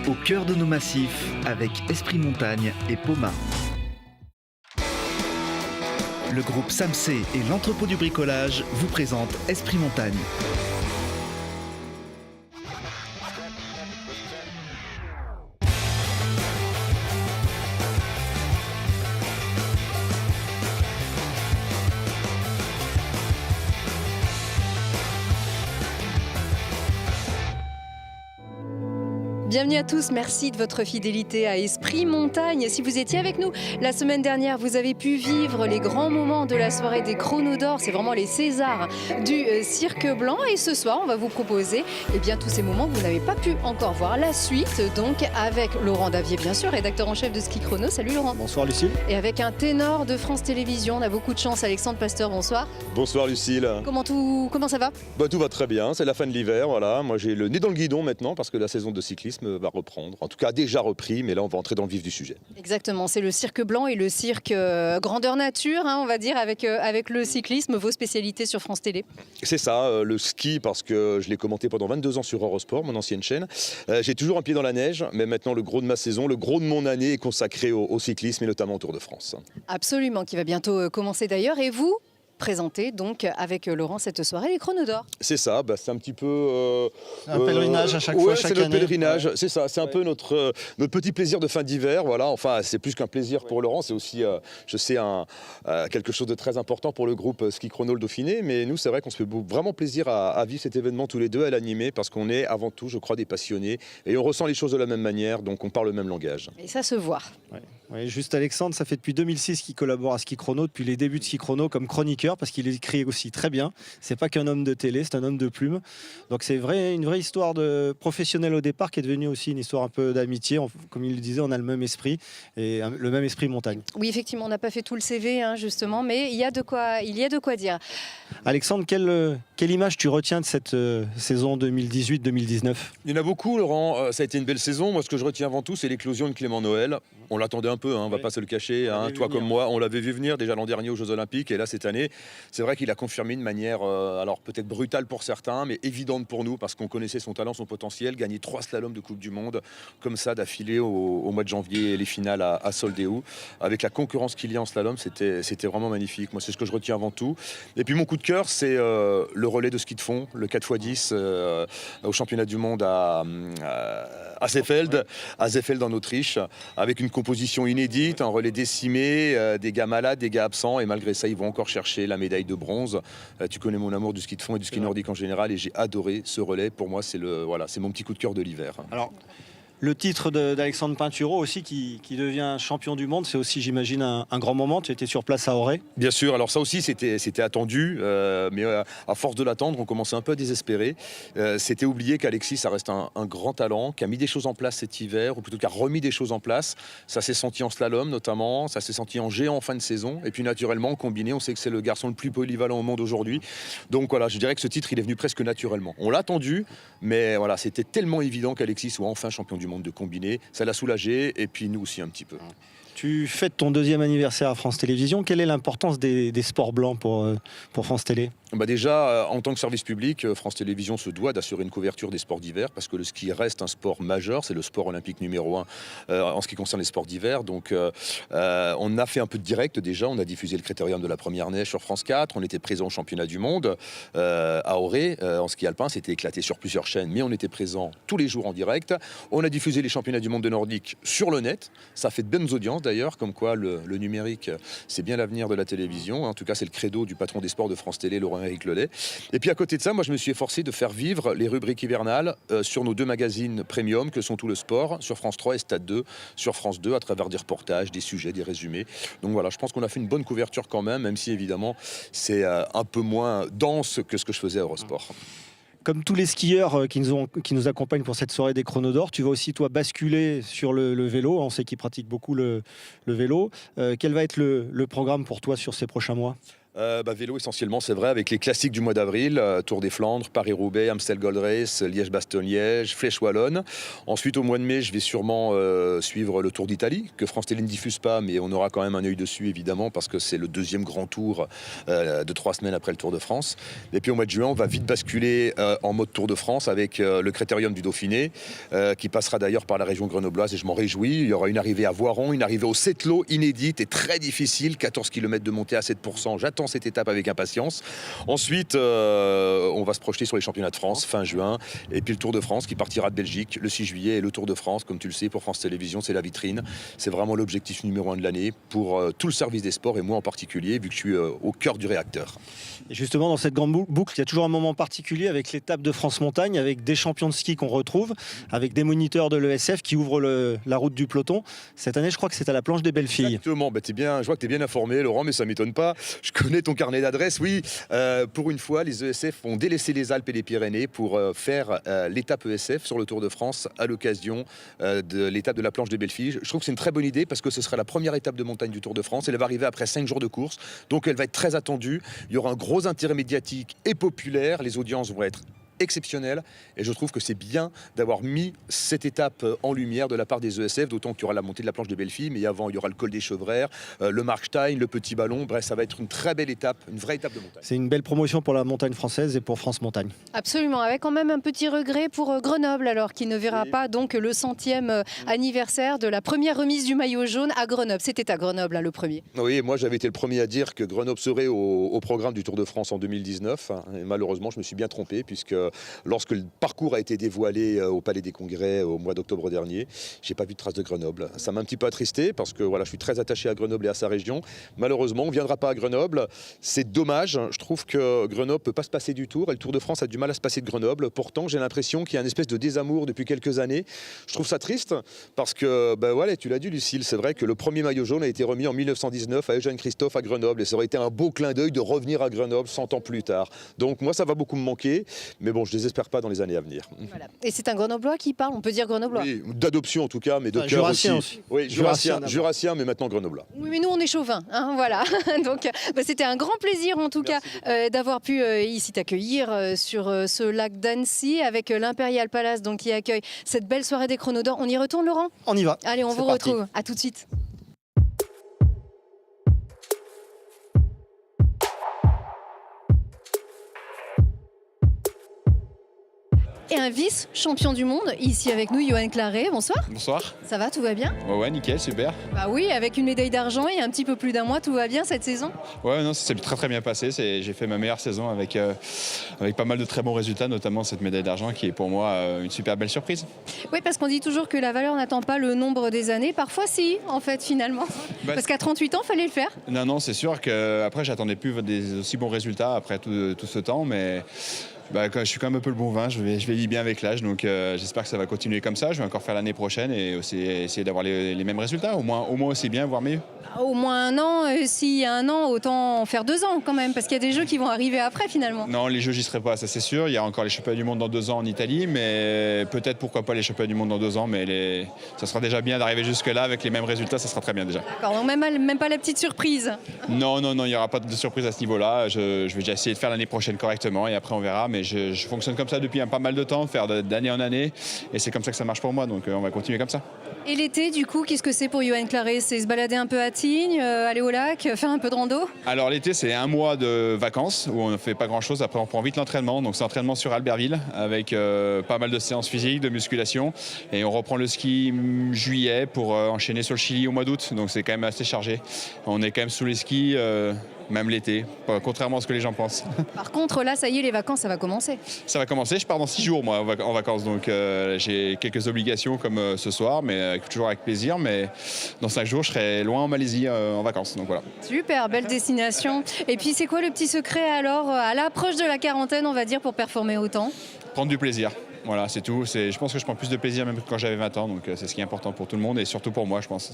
au cœur de nos massifs avec Esprit Montagne et Poma. Le groupe Samsé et l'entrepôt du bricolage vous présentent Esprit Montagne. Bienvenue à tous, merci de votre fidélité à Esprit Montagne. Si vous étiez avec nous la semaine dernière, vous avez pu vivre les grands moments de la soirée des Chronos d'Or. C'est vraiment les Césars du Cirque Blanc. Et ce soir, on va vous proposer tous ces moments que vous n'avez pas pu encore voir. La suite, donc, avec Laurent Davier, bien sûr, rédacteur en chef de Ski Chrono. Salut Laurent. Bonsoir Lucille. Et avec un ténor de France Télévisions, on a beaucoup de chance, Alexandre Pasteur, bonsoir. Bonsoir Lucille. Comment ça va ? Tout va très bien, c'est la fin de l'hiver, voilà. Moi j'ai le nez dans le guidon maintenant parce que la saison de cyclisme va reprendre. En tout cas, a déjà repris, mais là on va entrer dans le vif du sujet. Exactement, c'est le Cirque Blanc et le cirque grandeur nature, on va dire, avec le cyclisme, vos spécialités sur France Télé. C'est ça, le ski, parce que je l'ai commenté pendant 22 ans sur Eurosport, mon ancienne chaîne. J'ai toujours un pied dans la neige, mais maintenant le gros de ma saison, le gros de mon année est consacré au cyclisme et notamment au Tour de France. Absolument, qui va bientôt commencer d'ailleurs. Et vous présenter donc avec Laurent cette soirée les Chronos d'Or. C'est ça, c'est un petit peu... un pèlerinage à chaque fois, chaque année. C'est notre pèlerinage, c'est ça, c'est un peu notre petit plaisir de fin d'hiver, voilà. Enfin, c'est plus qu'un plaisir pour Laurent, c'est aussi, je sais, quelque chose de très important pour le groupe Ski Chrono le Dauphiné, mais nous, c'est vrai qu'on se fait vraiment plaisir à vivre cet événement tous les deux, à l'animer, parce qu'on est avant tout, je crois, des passionnés, et on ressent les choses de la même manière, donc on parle le même langage. Et ça se voit. Ouais, juste Alexandre, ça fait depuis 2006 qu'il collabore à Ski Chrono, depuis les débuts de Ski Chrono comme chroniqueur, parce qu'il écrit aussi très bien. C'est pas qu'un homme de télé, c'est un homme de plume. Donc c'est une vraie histoire de professionnel au départ qui est devenue aussi une histoire un peu d'amitié. Comme il le disait, on a le même esprit et le même esprit montagne. Oui, effectivement, on n'a pas fait tout le CV justement, mais il y a de quoi dire. Alexandre, quelle image tu retiens de cette saison 2018-2019 ? Il y en a beaucoup, Laurent. Ça a été une belle saison. Moi, ce que je retiens avant tout, c'est l'éclosion de Clément Noël. On l'attendait un peu, on va pas se le cacher. Toi comme moi, on l'avait vu venir déjà l'an dernier aux Jeux Olympiques. Et là, cette année, c'est vrai qu'il a confirmé de manière, alors peut-être brutale pour certains, mais évidente pour nous, parce qu'on connaissait son talent, son potentiel. Gagner 3 slaloms de Coupe du Monde, comme ça, d'affilée au mois de janvier, et les finales à Soldeu. Avec la concurrence qu'il y a en slalom, c'était vraiment magnifique. Moi, c'est ce que je retiens avant tout. Et puis, mon coup de cœur, c'est le relais de ski de fond, le 4x10 au championnat du monde à Seefeld en Autriche, avec une composition inédite, un relais décimé, des gars malades, des gars absents, et malgré ça, ils vont encore chercher la médaille de bronze. Tu connais mon amour du ski de fond et du ski nordique en général, et j'ai adoré ce relais. Pour moi, c'est mon petit coup de cœur de l'hiver. Alors, le titre d'Alexandre Pinturo aussi qui devient champion du monde, c'est aussi, j'imagine, un grand moment. Tu étais sur place à Auray. Bien sûr, alors ça aussi c'était attendu, mais à force de l'attendre, on commençait un peu à désespérer. C'était oublié qu'Alexis, ça reste un grand talent, qui a mis des choses en place cet hiver, ou plutôt qui a remis des choses en place. Ça s'est senti en slalom notamment, ça s'est senti en géant en fin de saison, et puis naturellement, combiné, on sait que c'est le garçon le plus polyvalent au monde aujourd'hui. Donc voilà, je dirais que ce titre, il est venu presque naturellement. On l'a attendu, mais voilà, c'était tellement évident qu'Alexis soit enfin champion du monde de combiné. Ça l'a soulagé, et puis nous aussi un petit peu. Tu fêtes ton 2e anniversaire à France Télévisions. Quelle est l'importance des sports blancs pour France Télé ? Déjà, en tant que service public, France Télévisions se doit d'assurer une couverture des sports d'hiver, parce que le ski reste un sport majeur, c'est le sport olympique numéro 1 en ce qui concerne les sports d'hiver. Donc on a fait un peu de direct déjà, on a diffusé le critérium de la première neige sur France 4, on était présent au championnat du monde à Auray, en ski alpin, c'était éclaté sur plusieurs chaînes, mais on était présent tous les jours en direct. On a diffusé les championnats du monde de nordique sur le net, ça fait de bonnes audiences d'ailleurs, comme quoi le numérique, c'est bien l'avenir de la télévision. En tout cas, c'est le credo du patron des sports de France Télé, Laurent-Éric Lelay. Et puis à côté de ça, moi je me suis efforcé de faire vivre les rubriques hivernales sur nos 2 magazines premium que sont Tout le Sport, sur France 3 et Stade 2, sur France 2, à travers des reportages, des sujets, des résumés. Donc voilà, je pense qu'on a fait une bonne couverture quand même si évidemment c'est un peu moins dense que ce que je faisais à Eurosport. Comme tous les skieurs qui nous accompagnent pour cette soirée des Chronos d'Or, tu vas aussi toi basculer sur le vélo. On sait qu'ils pratiquent beaucoup le vélo. Quel va être le programme pour toi sur ces prochains mois ? Vélo essentiellement, c'est vrai, avec les classiques du mois d'avril, Tour des Flandres, Paris-Roubaix, Amstel Gold Race, Liège-Bastogne-Liège, Flèche-Wallonne. Ensuite, au mois de mai, je vais sûrement suivre le Tour d'Italie, que France Télé ne diffuse pas, mais on aura quand même un œil dessus, évidemment, parce que c'est le deuxième grand tour de 3 semaines après le Tour de France. Et puis au mois de juin, on va vite basculer en mode Tour de France avec le Critérium du Dauphiné, qui passera d'ailleurs par la région grenobloise, et je m'en réjouis. Il y aura une arrivée à Voiron, une arrivée au Settlo, inédite et très difficile, 14 km de montée à 7%. J'attends cette étape avec impatience. Ensuite, on va se projeter sur les championnats de France fin juin, et puis le Tour de France qui partira de Belgique le 6 juillet. Et le Tour de France, comme tu le sais, pour France Télévisions, c'est la vitrine. C'est vraiment l'objectif numéro 1 de l'année pour tout le service des sports, et moi en particulier, vu que je suis au cœur du réacteur. Et justement, dans cette grande boucle, il y a toujours un moment particulier avec l'étape de France Montagne, avec des champions de ski qu'on retrouve, avec des moniteurs de l'ESF qui ouvrent la route du peloton. Cette année, je crois que c'est à la planche des belles filles. Exactement, je vois que tu es bien informé, Laurent, mais ça ne m'étonne pas. Je connais ton carnet d'adresses. Oui, pour une fois, les ESF ont délaissé les Alpes et les Pyrénées pour faire l'étape ESF sur le Tour de France à l'occasion de l'étape de la planche des belles filles. Je trouve que c'est une très bonne idée parce que ce sera la première étape de montagne du Tour de France. Elle va arriver après 5 jours de course, donc elle va être très attendue. Il y aura un gros intérêt médiatique et populaire. Les audiences vont être exceptionnel, et je trouve que c'est bien d'avoir mis cette étape en lumière de la part des ESF, d'autant qu'il y aura la montée de la planche des belles filles, mais avant il y aura le col des Chevrères, le Markstein, le Petit Ballon. Bref, ça va être une très belle étape, une vraie étape de montagne. C'est une belle promotion pour la montagne française et pour France Montagne. Absolument, avec quand même un petit regret pour Grenoble, alors qui ne verra pas donc le 100e anniversaire de la première remise du maillot jaune à Grenoble. C'était à Grenoble, hein, le premier. Oui, moi j'avais été le premier à dire que Grenoble serait au programme du Tour de France en 2019, et malheureusement je me suis bien trompé, puisque lorsque le parcours a été dévoilé au Palais des Congrès au mois d'octobre dernier, j'ai pas vu de trace de Grenoble. Ça m'a un petit peu attristé parce que voilà, je suis très attaché à Grenoble et à sa région. Malheureusement, on ne viendra pas à Grenoble. C'est dommage. Je trouve que Grenoble peut pas se passer du Tour, et le Tour de France a du mal à se passer de Grenoble. Pourtant, j'ai l'impression qu'il y a une espèce de désamour depuis quelques années. Je trouve ça triste parce que, voilà, tu l'as dit, Lucille, c'est vrai que le premier maillot jaune a été remis en 1919 à Eugène Christophe à Grenoble, et ça aurait été un beau clin d'œil de revenir à Grenoble 100 ans plus tard. Donc moi, ça va beaucoup me manquer, mais bon, je désespère pas dans les années à venir. Voilà. Et c'est un Grenoblois qui parle, on peut dire Grenoblois. Oui, d'adoption en tout cas, mais de cœur aussi. Oui, jurassien, mais maintenant Grenoblois. Oui, mais nous on est chauvins, hein, voilà. Donc c'était un grand plaisir en tout cas d'avoir pu ici t'accueillir sur ce lac d'Annecy avec l'Imperial Palace donc, qui accueille cette belle soirée des Chronos d'Or. On y retourne, Laurent ? On y va. Allez, on vous retrouve. À tout de suite. Et un vice-champion du monde, ici avec nous, Yoann Claret. Bonsoir. Bonsoir. Ça va, tout va bien ? Ouais, nickel, super. Bah oui, avec une médaille d'argent et un petit peu plus d'un mois, tout va bien cette saison ? Ouais, non, ça s'est très bien passé. J'ai fait ma meilleure saison avec pas mal de très bons résultats, notamment cette médaille d'argent qui est pour moi une super belle surprise. Oui, parce qu'on dit toujours que la valeur n'attend pas le nombre des années. Parfois, si, en fait, finalement. Parce qu'à 38 ans, il fallait le faire. Non, c'est sûr qu'après, j'attendais plus des aussi bons résultats après tout ce temps, mais... je suis quand même un peu le bon vin, je vieillis bien avec l'âge, donc j'espère que ça va continuer comme ça. Je vais encore faire l'année prochaine et aussi essayer d'avoir les mêmes résultats, au moins aussi bien, voire mieux. Au moins un an, s'il y a un an, autant en faire 2 ans quand même, parce qu'il y a des jeux qui vont arriver après finalement. Non, les jeux, j'y serai pas, ça c'est sûr. Il y a encore les championnats du monde dans 2 ans en Italie, mais peut-être pourquoi pas les championnats du monde dans 2 ans, mais ça sera déjà bien d'arriver jusque-là avec les mêmes résultats, ça sera très bien déjà. D'accord, donc même pas la petite surprise. Non, il n'y aura pas de surprise à ce niveau-là. Je vais déjà essayer de faire l'année prochaine correctement et après on verra, mais je fonctionne comme ça depuis pas mal de temps, faire d'année en année, et c'est comme ça que ça marche pour moi, donc on va continuer comme ça. Et l'été, du coup, qu'est-ce que c'est pour Yoann Claret ? C'est se balader un peu à Tignes, aller au lac, faire un peu de rando ? Alors l'été, c'est 1 mois de vacances où on ne fait pas grand-chose. Après, on prend vite l'entraînement. Donc c'est entraînement sur Albertville avec pas mal de séances physiques, de musculation. Et on reprend le ski juillet pour enchaîner sur le Chili au mois d'août. Donc c'est quand même assez chargé. On est quand même sous les skis. Même l'été, contrairement à ce que les gens pensent. Par contre, là, ça y est, les vacances, ça va commencer. Ça va commencer, je pars dans 6 jours, moi, en vacances. Donc, j'ai quelques obligations comme ce soir, mais toujours avec plaisir. Mais dans 5 jours, je serai loin en Malaisie en vacances. Donc, voilà. Super, belle destination. Et puis, c'est quoi le petit secret, alors, à l'approche de la quarantaine, on va dire, pour performer autant ? Prendre du plaisir. Voilà, c'est tout. Je pense que je prends plus de plaisir même que quand j'avais 20 ans. Donc, c'est ce qui est important pour tout le monde et surtout pour moi, je pense.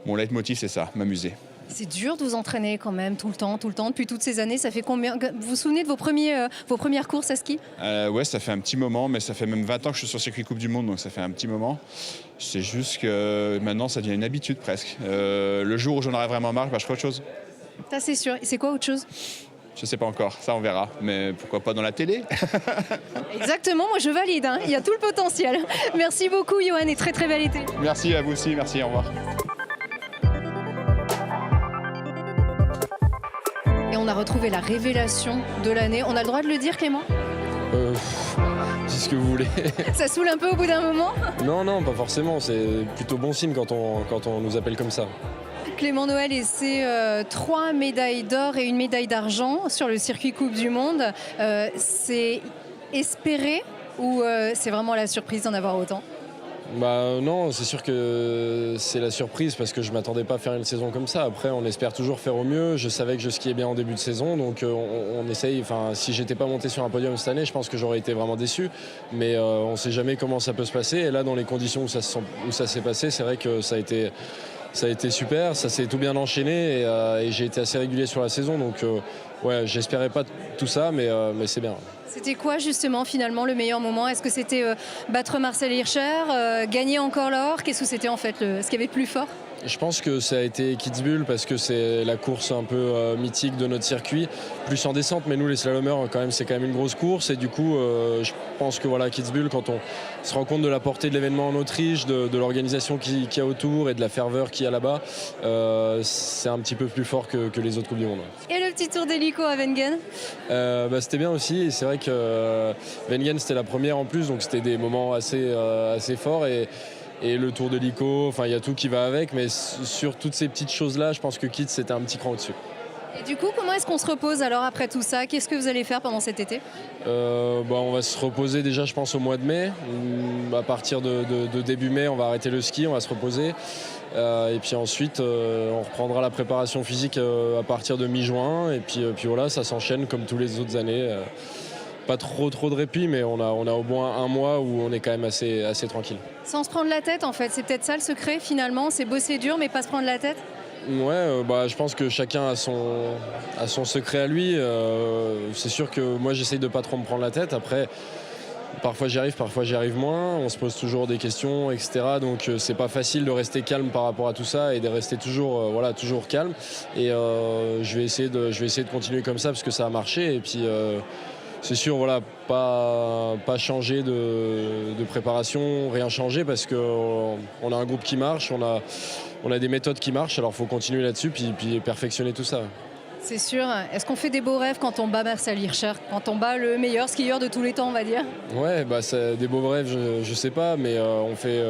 Mon leitmotiv, c'est ça, m'amuser. C'est dur de vous entraîner quand même tout le temps, depuis toutes ces années. Ça fait combien ? Vous vous souvenez de vos premières courses à ski ? Ouais, ça fait un petit moment, mais ça fait même 20 ans que je suis sur circuit Coupe du Monde, donc ça fait un petit moment. C'est juste que maintenant, ça devient une habitude presque. Le jour où j'en aurai vraiment marre, je ferai autre chose. Ça c'est sûr. Et c'est quoi autre chose? Je sais pas encore, ça on verra, mais pourquoi pas dans la télé? Exactement, moi je valide, hein. Il y a tout le potentiel. Merci beaucoup Johan et très très bel été. Merci à vous aussi, merci, au revoir. Et on a retrouvé la révélation de l'année. On a le droit de le dire Clément? C'est ce que vous voulez. Ça saoule un peu au bout d'un moment? Non, pas forcément. C'est plutôt bon signe quand on nous appelle comme ça. Clément Noël et ses 3 médailles d'or et 1 médaille d'argent sur le circuit Coupe du Monde. C'est espéré ou c'est vraiment la surprise d'en avoir autant? Non, c'est sûr que c'est la surprise parce que je ne m'attendais pas à faire une saison comme ça. Après, on espère toujours faire au mieux. Je savais que je skiais bien en début de saison, donc on essaye. Enfin, si j'étais pas monté sur un podium cette année, je pense que j'aurais été vraiment déçu. Mais on ne sait jamais comment ça peut se passer. Et là, dans les conditions où ça s'est passé, c'est vrai que ça a été super. Ça s'est tout bien enchaîné et j'ai été assez régulier sur la saison. Donc, ouais, j'espérais pas tout ça, mais c'est bien. C'était quoi justement finalement le meilleur moment? Est-ce que c'était battre Marcel Hirscher, gagner encore l'or? Qu'est-ce que c'était en fait ce qu'il y avait de plus fort? Je pense que ça a été Kitzbühel parce que c'est la course un peu mythique de notre circuit, plus en descente, mais nous les slalomers c'est quand même une grosse course et du coup je pense que voilà, Kitzbühel, quand on se rend compte de la portée de l'événement en Autriche, de l'organisation qu'il y a autour et de la ferveur qu'il y a là-bas, c'est un petit peu plus fort que les autres Coupes du Monde. Et le petit tour d'hélico à Wengen? C'était bien aussi et c'est vrai que Wengen c'était la première en plus, donc c'était des moments assez forts et le tour de l'hélico, enfin il y a tout qui va avec, mais sur toutes ces petites choses-là, je pense que Kitz c'était un petit cran au-dessus. Et du coup, comment est-ce qu'on se repose alors après tout ça? Qu'est-ce que vous allez faire pendant cet été? On va se reposer déjà, je pense, au mois de mai. À partir de début mai, on va arrêter le ski, on va se reposer. Et puis ensuite, on reprendra la préparation physique à partir de mi-juin. Et puis voilà, ça s'enchaîne comme tous les autres années. Pas trop de répit, mais on a au moins un mois où on est quand même assez tranquille. Sans se prendre la tête en fait, c'est peut-être ça le secret finalement, c'est bosser dur mais pas se prendre la tête? Ouais, je pense que chacun a son secret à lui. C'est sûr que moi j'essaye de pas trop me prendre la tête. Après, parfois j'y arrive moins. On se pose toujours des questions, etc. Donc c'est pas facile de rester calme par rapport à tout ça et de rester toujours calme. Et je vais essayer de continuer comme ça parce que ça a marché. Et puis c'est sûr, voilà, pas changer de préparation, rien changer parce qu'on a un groupe qui marche, on a des méthodes qui marchent, alors il faut continuer là-dessus puis perfectionner tout ça. C'est sûr. Est-ce qu'on fait des beaux rêves quand on bat Marcel Hirscher, quand on bat le meilleur skieur de tous les temps, on va dire? Ouais, des beaux rêves, je sais pas, mais on fait.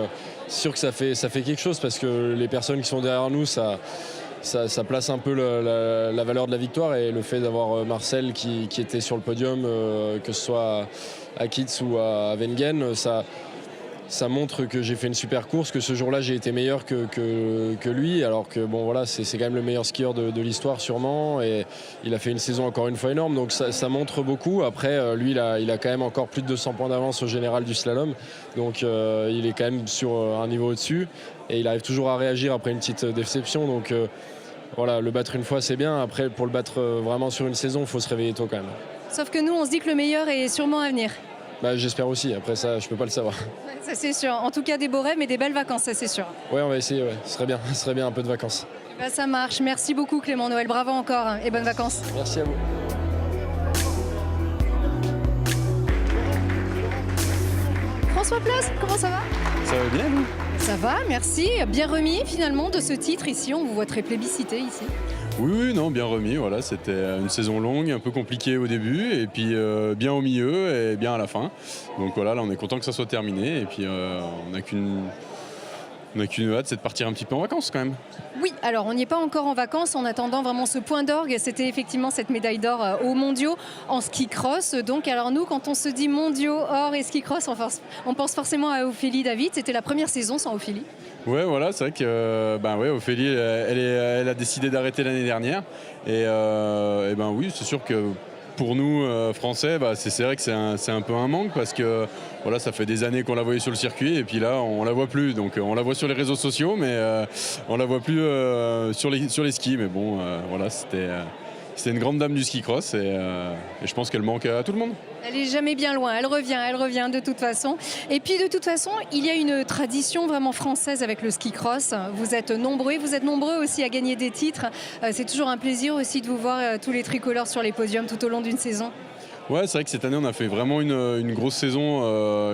C'est sûr que ça fait quelque chose parce que les personnes qui sont derrière nous, ça place un peu la valeur de la victoire et le fait d'avoir Marcel qui était sur le podium, que ce soit à Kitz ou à Wengen, ça montre que j'ai fait une super course, que ce jour-là j'ai été meilleur que lui, alors que bon voilà, c'est quand même le meilleur skieur de l'histoire sûrement et il a fait une saison encore une fois énorme, donc ça montre beaucoup. Après lui il a quand même encore plus de 200 points d'avance au général du slalom, donc il est quand même sur un niveau au-dessus et il arrive toujours à réagir après une petite déception, donc voilà, le battre une fois c'est bien, après pour le battre vraiment sur une saison il faut se réveiller tôt quand même. Sauf que nous on se dit que le meilleur est sûrement à venir. J'espère aussi, après ça je peux pas le savoir. Ça c'est sûr, en tout cas des beaux rêves et des belles vacances, ça c'est sûr. Ouais, on va essayer, ouais. Ce serait bien un peu de vacances. Ça marche, merci beaucoup Clément Noël, bravo encore hein, et bonnes vacances. Merci à vous. François Place, comment ça va? Ça va bien, vous? Ça va, merci. Bien remis finalement de ce titre ici, on vous voit très plébiscité ici. Oui, non, bien remis. Voilà, c'était une saison longue, un peu compliquée au début, et puis bien au milieu et bien à la fin. Donc voilà, là on est content que ça soit terminé, et puis on n'a qu'une hâte, c'est de partir un petit peu en vacances quand même. Oui, alors on n'y est pas encore en vacances en attendant vraiment ce point d'orgue. C'était effectivement cette médaille d'or aux mondiaux en ski cross. Donc alors nous, quand on se dit mondiaux, or et ski cross, on pense forcément à Ophélie David. C'était la première saison sans Ophélie. Ouais, voilà, c'est vrai que Ophélie, elle a décidé d'arrêter l'année dernière. Et oui, c'est sûr que pour nous, Français, c'est vrai que c'est un peu un manque parce que voilà, ça fait des années qu'on la voyait sur le circuit et puis là, on la voit plus. Donc on la voit sur les réseaux sociaux, mais on la voit plus sur les skis. Mais bon, voilà, c'était une grande dame du ski cross et je pense qu'elle manque à tout le monde. Elle est jamais bien loin, elle revient de toute façon. Et puis de toute façon, il y a une tradition vraiment française avec le ski cross. Vous êtes nombreux aussi à gagner des titres. C'est toujours un plaisir aussi de vous voir tous les tricolores sur les podiums tout au long d'une saison. Ouais, c'est vrai que cette année on a fait vraiment une grosse saison,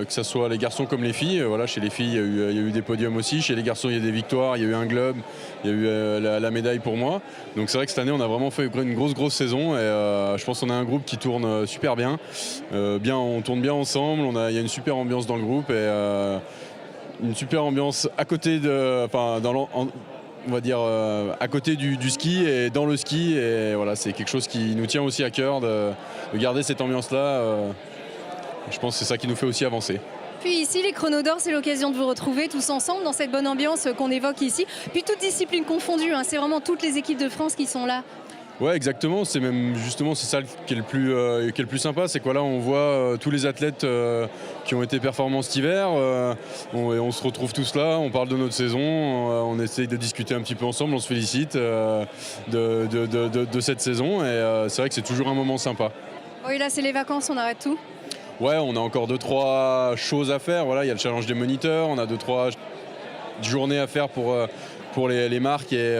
que ce soit les garçons comme les filles. Voilà, chez les filles il y a eu des podiums aussi, chez les garçons il y a des victoires, il y a eu un globe, il y a eu la médaille pour moi. Donc c'est vrai que cette année on a vraiment fait une grosse saison et je pense qu'on a un groupe qui tourne super bien. On tourne bien ensemble, il y a une super ambiance dans le groupe et une super ambiance à côté on va dire à côté du ski et dans le ski, et voilà, c'est quelque chose qui nous tient aussi à cœur de garder cette ambiance-là. Je pense que c'est ça qui nous fait aussi avancer. Puis ici, les Chronos d'Or, c'est l'occasion de vous retrouver tous ensemble dans cette bonne ambiance qu'on évoque ici. Puis toutes disciplines confondues, c'est vraiment toutes les équipes de France qui sont là. Ouais, exactement. C'est même justement c'est ça qui est le plus sympa, c'est que là on voit tous les athlètes qui ont été performants cet hiver. On se retrouve tous là, on parle de notre saison, on essaye de discuter un petit peu ensemble, on se félicite de cette saison et c'est vrai que c'est toujours un moment sympa. Oui, là c'est les vacances, on arrête tout. Ouais, on a encore 2-3 choses à faire. Voilà, il y a le challenge des moniteurs, on a 2-3 journées à faire pour les marques et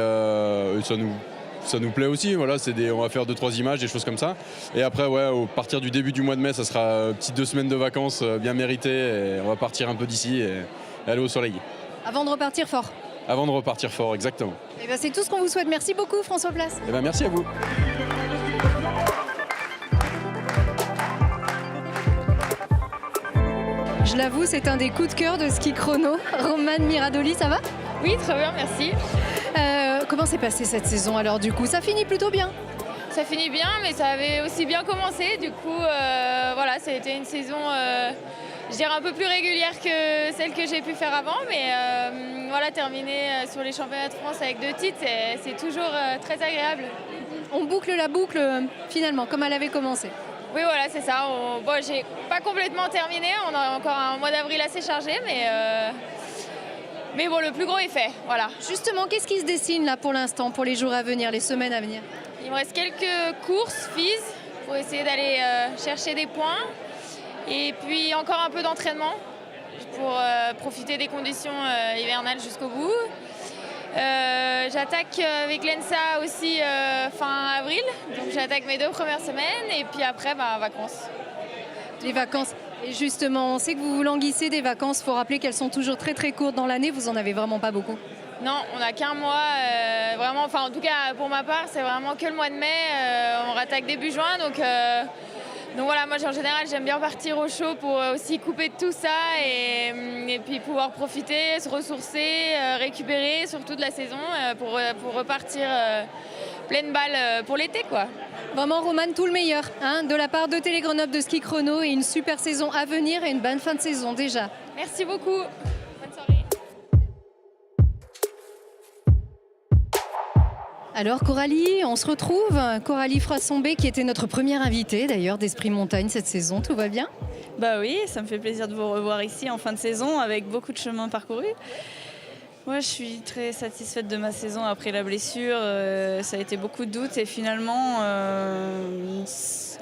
ça nous plaît aussi. Voilà, on va faire 2-3 images, des choses comme ça. Et après, à partir du début du mois de mai, ça sera petites 2 semaines de vacances bien méritées et on va partir un peu d'ici et aller au soleil. Avant de repartir fort. Avant de repartir fort, exactement. Et ben, c'est tout ce qu'on vous souhaite. Merci beaucoup, François Place. Et ben, merci à vous. Je l'avoue, c'est un des coups de cœur de ski chrono. Romane Miradoli, ça va? Oui, très bien, merci. Comment s'est passée cette saison alors du coup? Ça finit plutôt bien? Ça finit bien, mais ça avait aussi bien commencé. Du coup, voilà, ça a été une saison, je dirais, un peu plus régulière que celle que j'ai pu faire avant. Mais voilà, terminer sur les championnats de France avec 2 titres, c'est toujours très agréable. On boucle la boucle finalement, comme elle avait commencé. Oui, voilà, c'est ça. Bon, j'ai pas complètement terminé. On a encore un mois d'avril assez chargé, mais bon, le plus gros est fait, voilà. Justement, qu'est-ce qui se dessine là pour l'instant, pour les jours à venir, les semaines à venir? Il me reste quelques courses FIS pour essayer d'aller chercher des points. Et puis encore un peu d'entraînement pour profiter des conditions hivernales jusqu'au bout. J'attaque avec l'ENSA aussi fin avril, donc j'attaque mes 2 premières semaines et puis après vacances. Les vacances. Et justement, on sait que vous vous languissez des vacances. Il faut rappeler qu'elles sont toujours très très courtes dans l'année. Vous en avez vraiment pas beaucoup. Non, on n'a qu'un mois. Vraiment, enfin en tout cas pour ma part, c'est vraiment que le mois de mai. On rattaque début juin, donc voilà, moi en général j'aime bien partir au chaud pour aussi couper de tout ça et puis pouvoir profiter, se ressourcer, récupérer surtout de la saison pour repartir pleine balle pour l'été, quoi. Vraiment, Romane, tout le meilleur de la part de Télé Grenoble de ski chrono et une super saison à venir et une bonne fin de saison déjà. Merci beaucoup. Bonne soirée. Alors Coralie, on se retrouve. Coralie Frassombé qui était notre première invitée d'ailleurs d'Esprit Montagne cette saison. Tout va bien? Bah oui, ça me fait plaisir de vous revoir ici en fin de saison avec beaucoup de chemin parcouru. Moi, je suis très satisfaite de ma saison après la blessure. Ça a été beaucoup de doutes et finalement,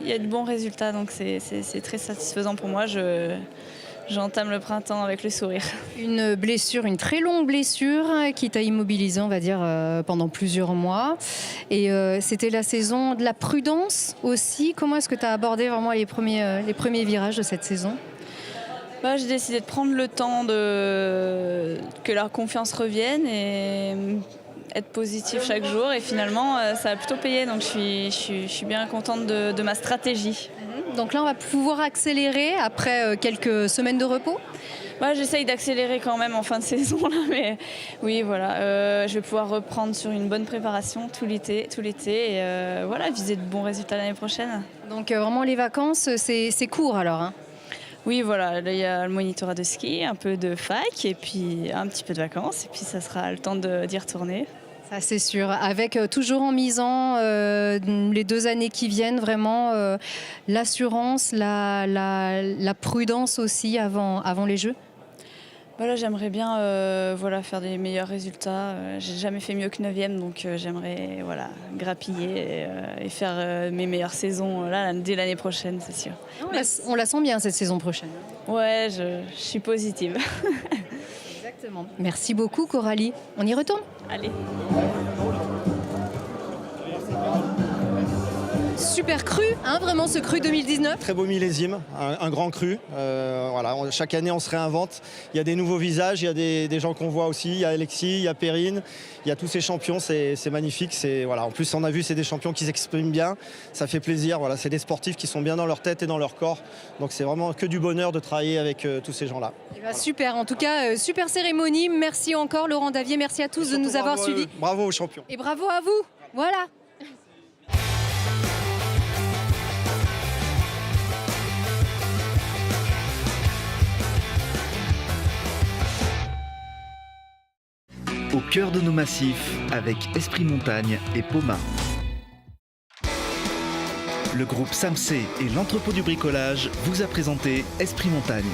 il y a de bons résultats. Donc c'est très satisfaisant pour moi. J'entame le printemps avec le sourire. Une blessure, une très longue blessure qui t'a immobilisé, on va dire, pendant plusieurs mois. Et c'était la saison de la prudence aussi. Comment est-ce que tu as abordé vraiment les premiers virages de cette saison? J'ai décidé de prendre le temps que la confiance revienne et être positif chaque jour. Et finalement, ça a plutôt payé. Donc je suis bien contente de ma stratégie. Donc là, on va pouvoir accélérer après quelques semaines de repos? J'essaye d'accélérer quand même en fin de saison, là, mais oui, voilà. Je vais pouvoir reprendre sur une bonne préparation tout l'été et voilà, viser de bons résultats l'année prochaine. Donc vraiment, les vacances, c'est court alors, Oui, voilà, là, il y a le monitorat de ski, un peu de fac et puis un petit peu de vacances. Et puis ça sera le temps d'y retourner. Ça, c'est sûr. Avec toujours en misant les 2 années qui viennent, vraiment l'assurance, la prudence aussi avant les Jeux. Là, j'aimerais bien faire des meilleurs résultats. J'ai jamais fait mieux que 9e, donc j'aimerais grappiller et faire mes meilleures saisons dès l'année prochaine, c'est sûr. On la sent bien cette saison prochaine. Ouais, je suis positive. Exactement. Merci beaucoup Coralie. On y retourne ? Allez. Super cru, vraiment ce cru 2019. Très beau millésime, un grand cru. Chaque année, on se réinvente. Il y a des nouveaux visages, il y a des gens qu'on voit aussi. Il y a Alexis, il y a Perrine, il y a tous ces champions. C'est magnifique. En plus, on a vu, c'est des champions qui s'expriment bien. Ça fait plaisir. C'est des sportifs qui sont bien dans leur tête et dans leur corps. Donc, c'est vraiment que du bonheur de travailler avec tous ces gens-là. Super. En tout cas, super cérémonie. Merci encore, Laurent Davier. Merci à tous de nous avoir suivis. Bravo aux champions. Et bravo à vous. Voilà. Au cœur de nos massifs avec Esprit Montagne et Poma. Le groupe Samsé et l'entrepôt du bricolage vous a présenté Esprit Montagne.